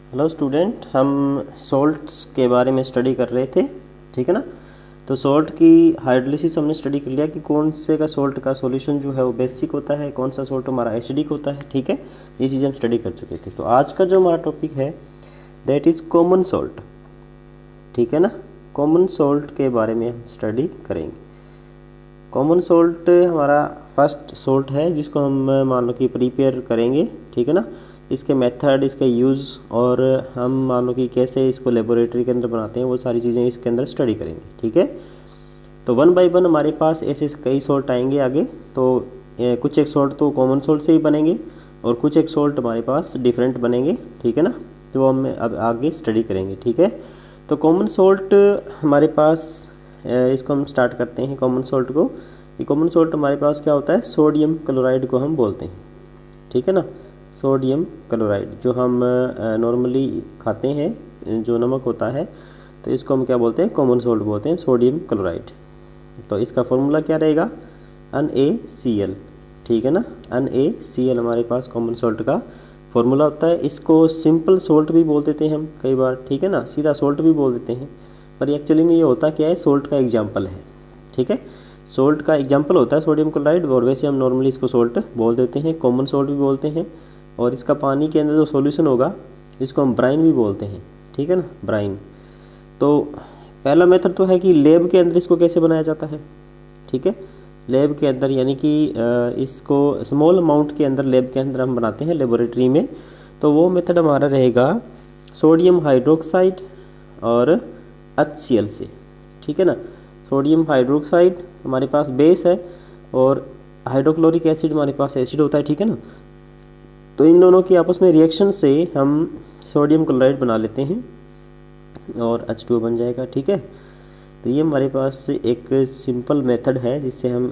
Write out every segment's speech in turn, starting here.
Hello student, हम salts के बारे में स्टडी कर रहे थे। ठीक है ना। तो सॉल्ट की हाइड्रोलिसिस हमने स्टडी कर लिया कि कौन से का सॉल्ट का सॉल्यूशन जो है वो बेसिक होता है, कौन सा सॉल्ट हमारा एसिडिक होता है। ठीक है, ये चीज़ें हम स्टडी कर चुके थे। तो आज का जो हमारा टॉपिक है दैट इज़ कॉमन सॉल्ट। ठीक है ना, कॉमन सॉल्ट के बारे में हम स्टडी करेंगे। कॉमन सॉल्ट हमारा फर्स्ट सॉल्ट है जिसको हम मान लो कि प्रिपेयर करेंगे। ठीक है ना, इसके मेथड, इसका यूज़ और हम मान लो कि कैसे इसको लेबोरेटरी के अंदर बनाते हैं वो सारी चीज़ें इसके अंदर स्टडी करेंगे। ठीक है, तो वन बाय वन हमारे पास ऐसे कई सॉल्ट आएंगे आगे। तो कुछ एक सॉल्ट तो कॉमन सॉल्ट से ही बनेंगे और कुछ एक सॉल्ट हमारे पास डिफरेंट बनेंगे। ठीक है ना, तो वो हम अब आगे स्टडी करेंगे। ठीक है, तो कॉमन सॉल्ट हमारे पास इसको हम स्टार्ट करते हैं कॉमन सॉल्ट को। ये कॉमन सॉल्ट हमारे पास क्या होता है, सोडियम क्लोराइड को हम बोलते हैं। ठीक है ना, सोडियम क्लोराइड जो हम नॉर्मली खाते हैं, जो नमक होता है, तो इसको हम क्या बोलते हैं, कॉमन सॉल्ट बोलते हैं, सोडियम क्लोराइड। तो इसका फॉर्मूला क्या रहेगा, NaCl। ठीक है ना, NaCl हमारे पास कॉमन सॉल्ट का फॉर्मूला होता है। इसको सिंपल सॉल्ट भी बोल देते हैं हम कई बार। ठीक है ना, सीधा सॉल्ट भी बोल देते हैं, पर एक्चुअली में ये होता क्या है, सॉल्ट का एग्जाम्पल है। ठीक है, सॉल्ट का एग्जाम्पल होता है सोडियम क्लोराइड, और वैसे हम नॉर्मली इसको सॉल्ट बोल देते हैं, कॉमन सॉल्ट भी बोलते हैं। और इसका पानी के अंदर जो सॉल्यूशन होगा इसको हम ब्राइन भी बोलते हैं। ठीक है ना, ब्राइन। तो पहला मेथड तो है कि लैब के अंदर इसको कैसे बनाया जाता है। ठीक है, लैब के अंदर यानी कि इसको स्मॉल अमाउंट के अंदर लैब के अंदर हम बनाते हैं लेबोरेटरी में। तो वो मेथड हमारा रहेगा सोडियम हाइड्रोक्साइड और HCl से। ठीक है ना, सोडियम हाइड्रोक्साइड हमारे पास बेस है और हाइड्रोक्लोरिक एसिड हमारे पास एसिड होता है। ठीक है ना, तो इन दोनों की आपस में रिएक्शन से हम सोडियम क्लोराइड बना लेते हैं और H2O बन जाएगा। ठीक है, तो ये हमारे पास एक सिंपल मेथड है जिससे हम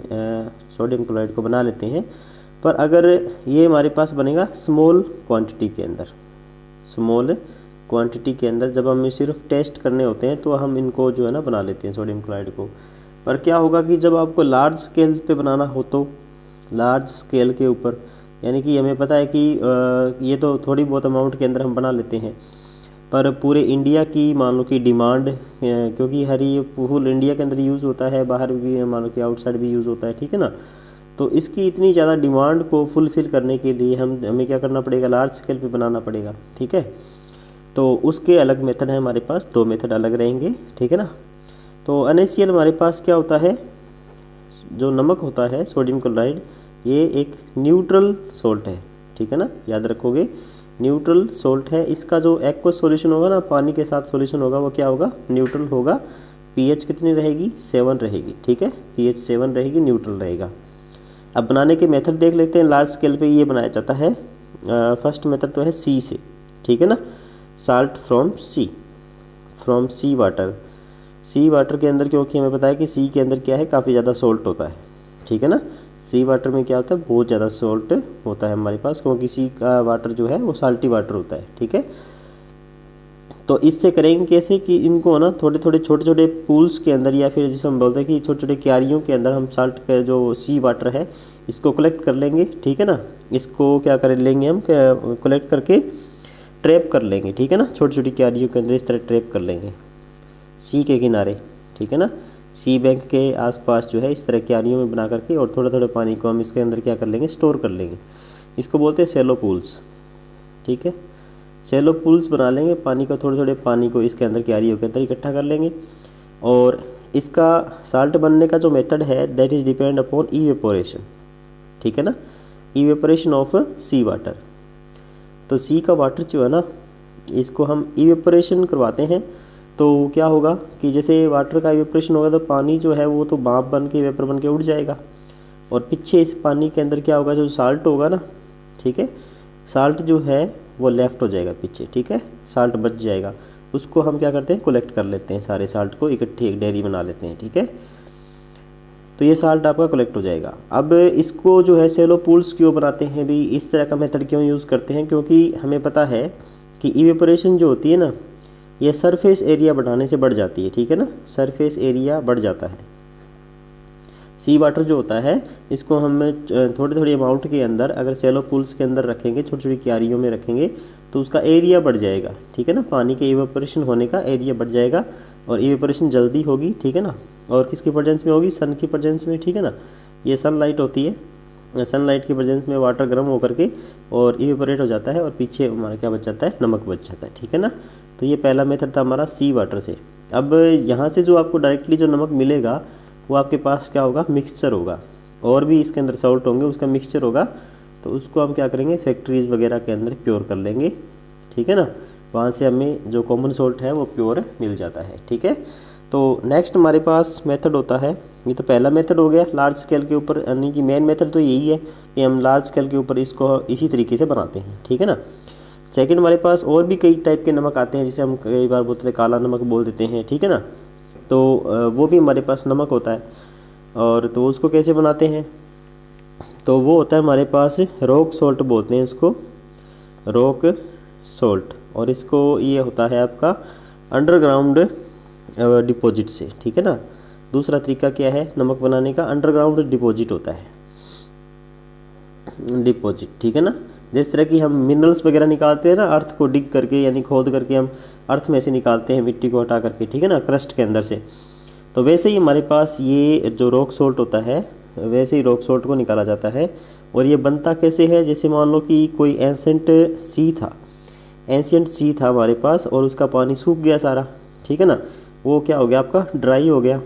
सोडियम क्लोराइड को बना लेते हैं। पर अगर ये हमारे पास बनेगा स्मॉल क्वांटिटी के अंदर, स्मॉल क्वांटिटी के अंदर जब हमें सिर्फ टेस्ट करने होते हैं तो हम इनको जो है ना बना लेते हैं सोडियम क्लोराइड को। पर क्या होगा कि जब आपको लार्ज स्केल पे बनाना हो, तो लार्ज स्केल के ऊपर, यानी कि हमें पता है कि ये तो थोड़ी बहुत अमाउंट के अंदर हम बना लेते हैं, पर पूरे इंडिया की मान लो कि डिमांड, क्योंकि हर ये फुल इंडिया के अंदर यूज़ होता है, बाहर भी मान लो कि आउटसाइड भी यूज़ होता है। ठीक है ना, तो इसकी इतनी ज़्यादा डिमांड को फुलफ़िल करने के लिए हमें क्या करना पड़ेगा, लार्ज स्केल पे बनाना पड़ेगा। ठीक है, तो उसके अलग मेथड है हमारे पास, दो मेथड अलग रहेंगे। ठीक है ना, तो NaCl हमारे पास क्या होता है, जो नमक होता है सोडियम क्लोराइड, ये एक न्यूट्रल सॉल्ट है। ठीक है ना, याद रखोगे, न्यूट्रल सॉल्ट है। इसका जो एक्वस सॉल्यूशन होगा ना, पानी के साथ सॉल्यूशन होगा, वो क्या होगा, न्यूट्रल होगा। pH कितनी रहेगी, 7 रहेगी। ठीक है, pH 7 रहेगी, न्यूट्रल रहेगा। अब बनाने के मेथड देख लेते हैं। लार्ज स्केल पे ये बनाया जाता है, फर्स्ट मेथड तो है सी से। ठीक है ना, salt from sea water. Sea water के अंदर, क्योंकि हमें पता है कि सी के अंदर क्या है, काफ़ी ज़्यादा सॉल्ट होता है। ठीक है ना, सी वाटर में क्या होता है, बहुत ज़्यादा सॉल्ट होता है हमारे पास, क्योंकि सी का वाटर जो है वो साल्टी वाटर होता है। ठीक है, तो इससे करेंगे कैसे कि इनको ना थोड़े थोड़े छोटे छोटे पूल्स के अंदर, या फिर जिसे हम बोलते हैं कि छोटे छोटे क्यारियों के अंदर हम साल्ट का जो सी वाटर है इसको कलेक्ट कर लेंगे। ठीक है ना, इसको क्या कर लेंगे हम, कलेक्ट करके ट्रैप कर लेंगे। ठीक है ना, छोटी छोटी क्यारियों के अंदर इस तरह ट्रैप कर लेंगे सी के किनारे। ठीक है ना, सी बैंक के आसपास जो है इस तरह क्यारियों में बना करके, और थोड़े थोड़े पानी को हम इसके अंदर क्या कर लेंगे, स्टोर कर लेंगे। इसको बोलते हैं सेलो पूल्स। ठीक है, सेलो पूल्स बना लेंगे, पानी को थोड़े थोड़े पानी को इसके अंदर क्यारियों के अंदर इकट्ठा कर लेंगे। और इसका साल्ट बनने का जो मेथड है that is depend upon evaporation. ठीक है ना, इवेपोरेशन ऑफ सी वाटर। तो सी का वाटर जो है ना, इसको हम इवेपोरेशन करवाते हैं। तो क्या होगा कि जैसे वाटर का इवेपोरेशन होगा तो पानी जो है वो तो भाप बन के, वेपर बन के उड़ जाएगा, और पीछे इस पानी के अंदर क्या होगा, जो साल्ट होगा ना, ठीक है, साल्ट जो है वो लेफ्ट हो जाएगा पीछे। ठीक है, साल्ट बच जाएगा, उसको हम क्या करते हैं, कलेक्ट कर लेते हैं, सारे साल्ट को इकट्ठे एक डेयरी बना लेते हैं। ठीक है, तो ये साल्ट आपका कलेक्ट हो जाएगा। अब इसको जो है सेलो पूल्स क्यों बनाते हैं भी, इस तरह का मेथड क्यों यूज़ करते हैं, क्योंकि हमें पता है कि इवेपोरेशन जो होती है ना, ये सरफेस एरिया बढ़ाने से बढ़ जाती है। ठीक है ना, सरफेस एरिया बढ़ जाता है। सी वाटर जो होता है इसको हम थोड़ी थोड़ी अमाउंट के अंदर अगर सेलो पूल्स के अंदर रखेंगे, छोटी छोटी क्यारियों में रखेंगे तो उसका एरिया बढ़ जाएगा, ठीक है ना। पानी के इवेपोरेशन होने का एरिया बढ़ जाएगा और इवेपोरेशन जल्दी होगी, ठीक है ना। और किसकी प्रेजेंस में होगी? सन की प्रेजेंस में, ठीक है ना। ये सनलाइट होती है, सनलाइट की प्रेजेंस में वाटर गर्म होकर के और इवेपोरेट हो जाता है और पीछे हमारा क्या बच जाता है? नमक बच जाता है, ठीक है ना। तो ये पहला मेथड था हमारा सी वाटर से। अब यहाँ से जो आपको डायरेक्टली जो नमक मिलेगा वो आपके पास क्या होगा? मिक्सचर होगा, और भी इसके अंदर सॉल्ट होंगे, उसका मिक्सचर होगा। तो उसको हम क्या करेंगे? फैक्ट्रीज़ वगैरह के अंदर प्योर कर लेंगे, ठीक है ना। वहाँ से हमें जो कॉमन सॉल्ट है वो प्योर मिल जाता है, ठीक है। तो नेक्स्ट हमारे पास मेथड होता है, ये तो पहला मेथड हो गया लार्ज स्केल के ऊपर, यानी कि मेन मेथड तो यही है कि हम लार्ज स्केल के ऊपर इसको इसी तरीके से बनाते हैं, ठीक है ना। सेकंड हमारे पास और भी कई टाइप के नमक आते हैं, जिसे हम कई बार बोलते हैं काला नमक बोल देते हैं, ठीक है ना। तो वो भी हमारे पास नमक होता है, और तो उसको कैसे बनाते हैं? तो वो होता है हमारे पास रॉक सॉल्ट बोलते हैं इसको, रॉक सॉल्ट। और इसको ये होता है आपका अंडरग्राउंड डिपॉजिट से, ठीक है ना। दूसरा तरीका क्या है नमक बनाने का? अंडरग्राउंड डिपॉजिट होता है, डिपॉजिट, ठीक है ना। जिस तरह की हम मिनरल्स वगैरह निकालते हैं ना अर्थ को डिग करके, यानी खोद करके हम अर्थ में से निकालते हैं मिट्टी को हटा करके, ठीक है ना, क्रस्ट के अंदर से। तो वैसे ही हमारे पास ये जो रॉक सॉल्ट होता है, वैसे ही रॉक सॉल्ट को निकाला जाता है। और ये बनता कैसे है? जैसे मान लो कि कोई एंसेंट सी था हमारे पास और उसका पानी सूख गया सारा, ठीक है ना। वो क्या हो गया? आपका ड्राई हो गया,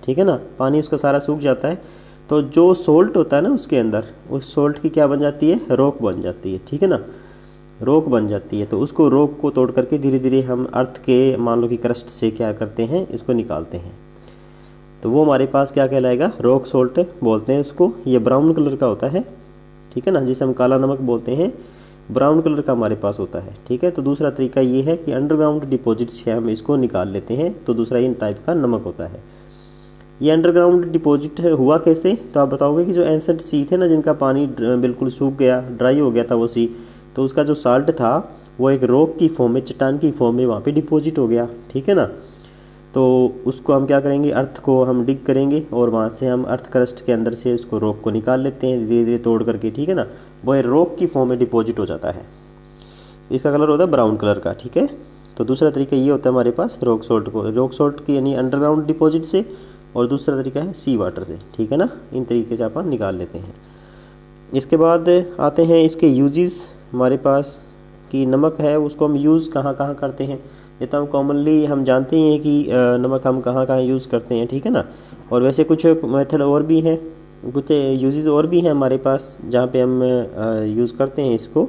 ठीक है ना, पानी उसका सारा सूख जाता है। तो जो सोल्ट होता है ना उसके अंदर, उस सोल्ट की क्या बन जाती है? रॉक बन जाती है, ठीक है ना, रॉक बन जाती है। तो उसको रॉक को तोड़ करके धीरे धीरे हम अर्थ के मान लो कि क्रस्ट से क्या करते हैं? इसको निकालते हैं। तो वो हमारे पास क्या कहलाएगा? रॉक सॉल्ट बोलते हैं उसको। ये ब्राउन कलर का होता है, ठीक है ना, जिसे हम काला नमक बोलते हैं, ब्राउन कलर का हमारे पास होता है, ठीक है। तो दूसरा तरीका ये है कि अंडरग्राउंड डिपॉजिट से हम इसको निकाल लेते हैं, तो दूसरा इन टाइप का नमक होता है। ये अंडरग्राउंड डिपॉजिट हुआ कैसे? तो आप बताओगे कि जो एंसेंट सी थे ना, जिनका पानी बिल्कुल सूख गया, ड्राई हो गया था वो सी, तो उसका जो साल्ट था वो एक रॉक की फॉर्म में, चट्टान की फॉर्म में वहाँ पे डिपॉजिट हो गया, ठीक है ना। तो उसको हम क्या करेंगे? अर्थ को हम डिग करेंगे और वहाँ से हम अर्थ क्रस्ट के अंदर से उसको रॉक को निकाल लेते हैं धीरे धीरे तोड़ करके, ठीक है ना। वो रॉक की फॉर्म में डिपॉजिट हो जाता है। इसका कलर होता है ब्राउन कलर का, ठीक है। तो दूसरा तरीका ये होता है हमारे पास रॉक सॉल्ट की यानी अंडरग्राउंड डिपॉजिट से, और दूसरा तरीका है सी वाटर से, ठीक है ना। इन तरीके से अपन निकाल लेते हैं। इसके बाद आते हैं इसके यूजेस हमारे पास, कि नमक है उसको हम यूज़ कहाँ कहाँ करते हैं। ये तो हम कॉमनली हम जानते हैं कि नमक हम कहाँ कहाँ यूज़ करते हैं, ठीक है ना। और वैसे कुछ मेथड और भी हैं, कुछ यूजेस और भी हैं हमारे पास जहाँ पे हम यूज़ करते हैं इसको।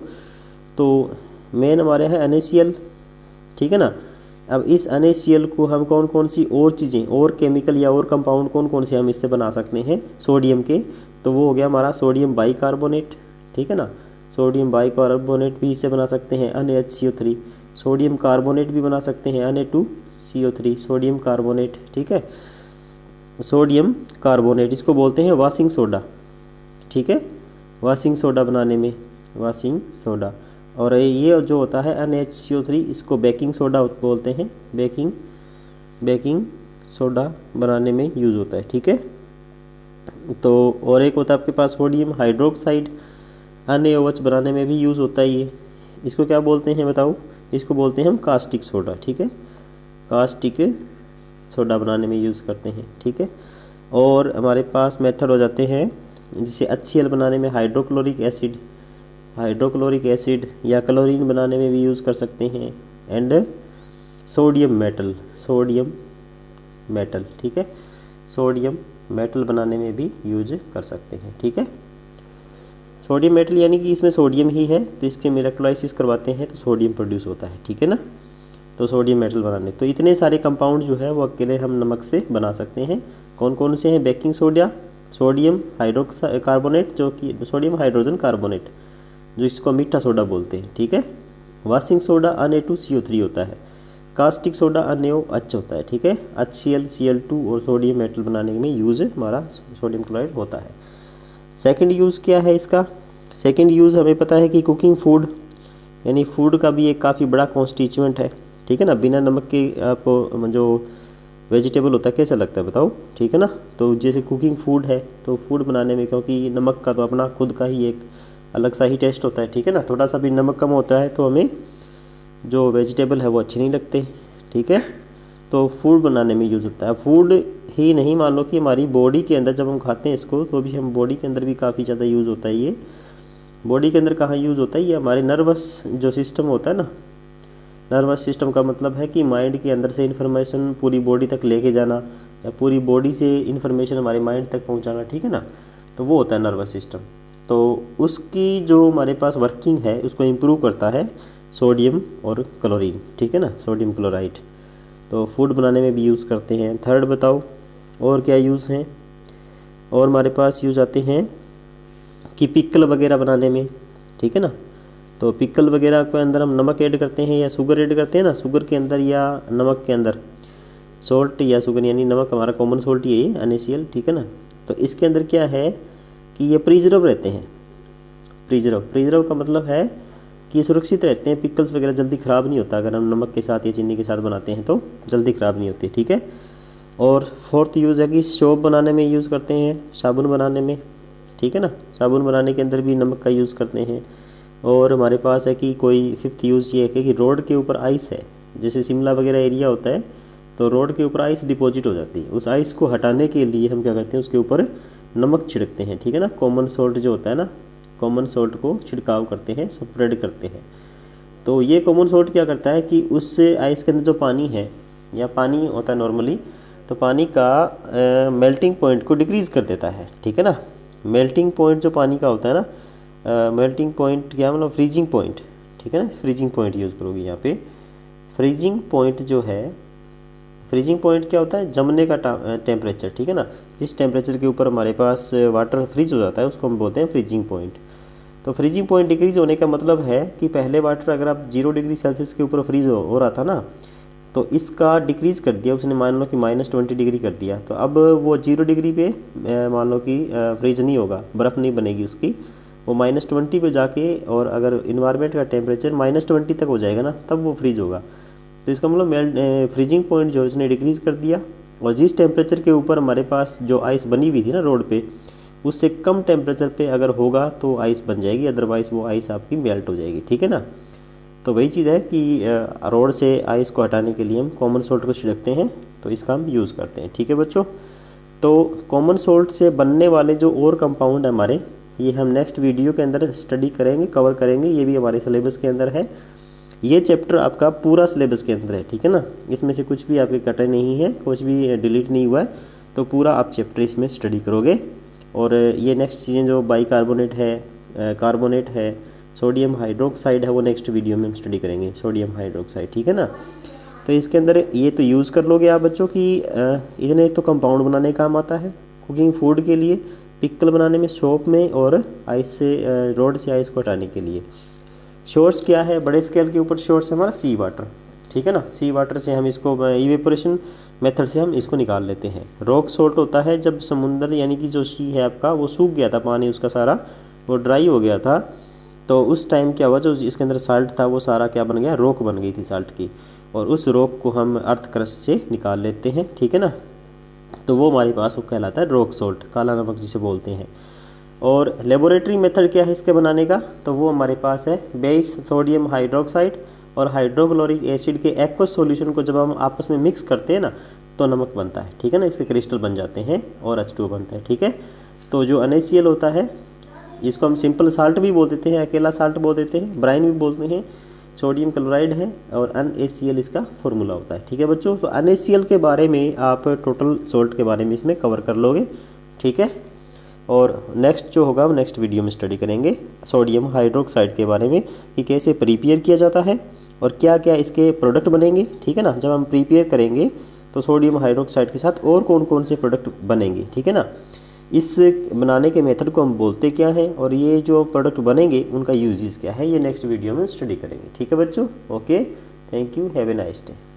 तो मेन हमारे है NaCl, ठीक है ना। अब इस NaCl को हम कौन कौन सी और चीज़ें और केमिकल या और कंपाउंड कौन कौन से हम इससे बना सकते हैं सोडियम के? तो वो हो गया हमारा सोडियम बाइकार्बोनेट, ठीक है ना। सोडियम बाइकार्बोनेट भी इससे बना सकते हैं, NaHCO3। सोडियम कार्बोनेट भी बना सकते हैं, Na2CO3, सोडियम कार्बोनेट, ठीक है। सोडियम कार्बोनेट इसको बोलते हैं वाशिंग सोडा, ठीक है, वाशिंग सोडा बनाने में, वाशिंग सोडा। और ये जो होता है NaHCO3 इसको बेकिंग सोडा बोलते हैं, बेकिंग सोडा बनाने में यूज़ होता है, ठीक है। तो और एक होता है आपके पास सोडियम हाइड्रोक्साइड, NaOH बनाने में भी यूज़ होता है ये। इसको क्या बोलते हैं बताओ? इसको बोलते हैं हम कास्टिक सोडा, ठीक है, कास्टिक सोडा बनाने में यूज़ करते हैं, ठीक है। और हमारे पास मेथड हो जाते हैं जिसे HCl बनाने में हाइड्रोक्लोरिक एसिड या क्लोरीन बनाने में भी यूज़ कर सकते हैं, एंड सोडियम मेटल, ठीक है, सोडियम मेटल बनाने में भी यूज कर सकते हैं, ठीक है। सोडियम मेटल यानी कि इसमें सोडियम ही है, तो इसके इलेक्ट्रोलाइसिस करवाते हैं तो सोडियम प्रोड्यूस होता है, ठीक है ना। तो सोडियम मेटल बनाने, तो इतने सारे कंपाउंड जो है वो अकेले हम नमक से बना सकते हैं। कौन कौन से हैं? बेकिंग सोडा, सोडियम कार्बोनेट जो कि सोडियम हाइड्रोजन कार्बोनेट जो इसको मीठा सोडा बोलते हैं, ठीक है। वाशिंग सोडा Na2CO3 होता है, कास्टिक सोडा NaOH होता है, ठीक है। HCl, Cl2 और सोडियम मेटल बनाने में यूज़ हमारा सोडियम क्लोराइड होता है। सेकंड यूज़ क्या है इसका? सेकंड यूज़ हमें पता है कि कुकिंग फूड, यानी फूड का भी एक काफ़ी बड़ा कॉन्स्टिट्यूएंट है, ठीक है ना। बिना नमक के आपको जो वेजिटेबल होता है, कैसा लगता है बताओ, ठीक है ना। तो जैसे कुकिंग फूड है, तो फूड बनाने में क्योंकि नमक का तो अपना खुद का ही एक अलग सा ही टेस्ट होता है, ठीक है ना। थोड़ा सा भी नमक कम होता है तो हमें जो वेजिटेबल है वो अच्छे नहीं लगते, ठीक है। तो फूड बनाने में यूज़ होता है। फूड ही नहीं, मान लो कि हमारी बॉडी के अंदर जब हम खाते हैं इसको, तो भी हम बॉडी के अंदर भी काफ़ी ज़्यादा यूज़ होता है। ये बॉडी के अंदर कहाँ यूज़ होता है, ये हमारे नर्वस जो सिस्टम होता है ना, नर्वस सिस्टम का मतलब है कि माइंड के अंदर से इन्फॉर्मेशन पूरी बॉडी तक लेके जाना, या पूरी बॉडी से इन्फॉर्मेशन हमारे माइंड तक पहुंचाना, ठीक है ना। तो वो होता है नर्वस सिस्टम। तो उसकी जो हमारे पास वर्किंग है उसको इम्प्रूव करता है सोडियम और क्लोरीन, ठीक है ना, सोडियम क्लोराइड। तो फूड बनाने में भी यूज़ करते हैं। थर्ड बताओ और क्या यूज़ हैं, और हमारे पास यूज़ आते हैं कि पिकल वगैरह बनाने में, ठीक है ना। तो पिकल वगैरह के अंदर हम नमक ऐड करते हैं या शुगर ऐड करते हैं ना, शुगर के अंदर या नमक के अंदर, सॉल्ट या शुगर यानी नमक हमारा कॉमन सॉल्ट ही है NaCl, ठीक है ना। तो इसके अंदर क्या है कि ये प्रिजर्व रहते हैं। प्रिजर्व का मतलब है कि ये सुरक्षित रहते हैं। पिकल्स वगैरह जल्दी ख़राब नहीं होता, अगर हम नमक के साथ या चीनी के साथ बनाते हैं तो जल्दी ख़राब नहीं होती, ठीक है। और फोर्थ यूज़ है कि सोप बनाने में यूज़ करते हैं, साबुन बनाने में, ठीक है ना। साबुन बनाने के अंदर भी नमक का यूज़ करते हैं। और हमारे पास है कि कोई फिफ्थ यूज़ ये है कि रोड के ऊपर आइस है, जैसे शिमला वगैरह एरिया होता है, तो रोड के ऊपर आइस डिपॉजिट हो जाती है। उस आइस को हटाने के लिए हम क्या करते हैं, उसके ऊपर नमक छिड़कते हैं, ठीक है ना। कॉमन सॉल्ट जो होता है ना, कॉमन सॉल्ट को छिड़काव करते हैं, स्प्रेड करते हैं। तो ये कॉमन सॉल्ट क्या करता है कि उससे आइस के अंदर जो पानी है, या पानी होता है नॉर्मली, तो पानी का मेल्टिंग पॉइंट को डिक्रीज़ कर देता है, ठीक है ना। मेल्टिंग पॉइंट जो पानी का होता है ना, मेल्टिंग पॉइंट क्या मतलब फ्रीजिंग पॉइंट, ठीक है ना। फ्रीजिंग पॉइंट यूज़ करोगे यहाँ पे। फ्रीजिंग पॉइंट जो है, फ्रीजिंग पॉइंट क्या होता है, जमने का टेम्परेचर, ठीक है ना। जिस टेम्परेचर के ऊपर हमारे पास वाटर फ्रीज हो जाता है उसको हम बोलते हैं फ्रीजिंग पॉइंट। तो फ्रीजिंग पॉइंट डिक्रीज होने का मतलब है कि पहले वाटर अगर आप 0 डिग्री सेल्सियस के ऊपर फ्रीज हो रहा था ना, तो इसका डिक्रीज़ कर दिया उसने, मान लो कि -20 डिग्री कर दिया, तो अब वो 0 डिग्री पे मान लो कि फ्रीज नहीं होगा, बर्फ़ नहीं बनेगी उसकी, वो -20 पे जाके, और अगर इन्वायरमेंट का टेम्परेचर -20 तक हो जाएगा ना, तब वो फ्रीज होगा। तो इसका मतलब फ्रीजिंग पॉइंट जो इसने डिक्रीज़ कर दिया। और जिस टेम्परेचर के ऊपर हमारे पास जो आइस बनी हुई थी ना रोड पे, उससे कम टेम्परेचर पे अगर होगा तो आइस बन जाएगी, अदरवाइज़ वो आइस आपकी मेल्ट हो जाएगी, ठीक है ना। तो वही चीज़ है कि रोड से आइस को हटाने के लिए हम कॉमन सॉल्ट को छिड़कते हैं, तो इसका हम यूज़ करते हैं, ठीक है बच्चों। तो कॉमन सॉल्ट से बनने वाले जो और कंपाउंड है हमारे, ये हम नेक्स्ट वीडियो के अंदर स्टडी करेंगे, कवर करेंगे। ये भी हमारे सिलेबस के अंदर है, ये चैप्टर आपका पूरा सिलेबस के अंदर है, ठीक है ना। इसमें से कुछ भी आपके कटे नहीं है, कुछ भी डिलीट नहीं हुआ है, तो पूरा आप चैप्टर इसमें स्टडी करोगे। और ये नेक्स्ट चीज़ें जो बाइकार्बोनेट है, कार्बोनेट है, सोडियम हाइड्रोक्साइड है, वो नेक्स्ट वीडियो में हम स्टडी करेंगे, सोडियम हाइड्रोक्साइड, ठीक है ना। तो इसके अंदर ये तो यूज़ कर लोगे आप बच्चों की, इतने तो कंपाउंड बनाने काम आता है कुकिंग फूड के लिए, पिकल बनाने में, सोप में, और आइस से रोड से आइस को हटाने के लिए। सोर्स क्या है, बड़े स्केल के ऊपर सोर्स है हमारा सी वाटर, ठीक है ना। सी वाटर से हम इसको इवेपोरेशन मेथड से हम इसको निकाल लेते हैं। रॉक सॉल्ट होता है जब समुंदर यानी कि जो सी है आपका वो सूख गया था, पानी उसका सारा वो ड्राई हो गया था, तो उस टाइम क्या हुआ, जो इसके अंदर साल्ट था वो सारा क्या बन गया, रॉक बन गई थी साल्ट की, और उस रॉक को हम अर्थ क्रस्ट से निकाल लेते हैं, ठीक है ना। तो वो हमारे पास वो कहलाता है रॉक सॉल्ट, काला नमक जिसे बोलते हैं। और लेबोरेटरी मेथड क्या है इसके बनाने का, तो वो हमारे पास है बेस सोडियम हाइड्रोक्साइड और हाइड्रोक्लोरिक एसिड के एक्वस सॉल्यूशन को जब हम आपस में मिक्स करते हैं ना, तो नमक बनता है, ठीक है ना। इसके क्रिस्टल बन जाते हैं और H2O बनता है, ठीक है। तो जो NaCl होता है, इसको हम सिंपल साल्ट भी बोल देते हैं, अकेला साल्ट बोल देते हैं, ब्राइन भी बोलते हैं, सोडियम क्लोराइड है, और NaCl इसका फॉर्मूला होता है, ठीक है बच्चों। तो NaCl के बारे में आप टोटल सॉल्ट के बारे में इसमें कवर कर लोगे, ठीक है। और नेक्स्ट जो होगा हम नेक्स्ट वीडियो में स्टडी करेंगे सोडियम हाइड्रोक्साइड के बारे में, कि कैसे प्रिपेयर किया जाता है और क्या क्या इसके प्रोडक्ट बनेंगे, ठीक है ना। जब हम प्रिपेयर करेंगे तो सोडियम हाइड्रोक्साइड के साथ और कौन कौन से प्रोडक्ट बनेंगे, ठीक है ना। इस बनाने के मेथड को हम बोलते क्या हैं, और ये जो प्रोडक्ट बनेंगे उनका यूजेस क्या है, ये नेक्स्ट वीडियो में स्टडी करेंगे, ठीक है बच्चों। Okay, thank you, have a nice day.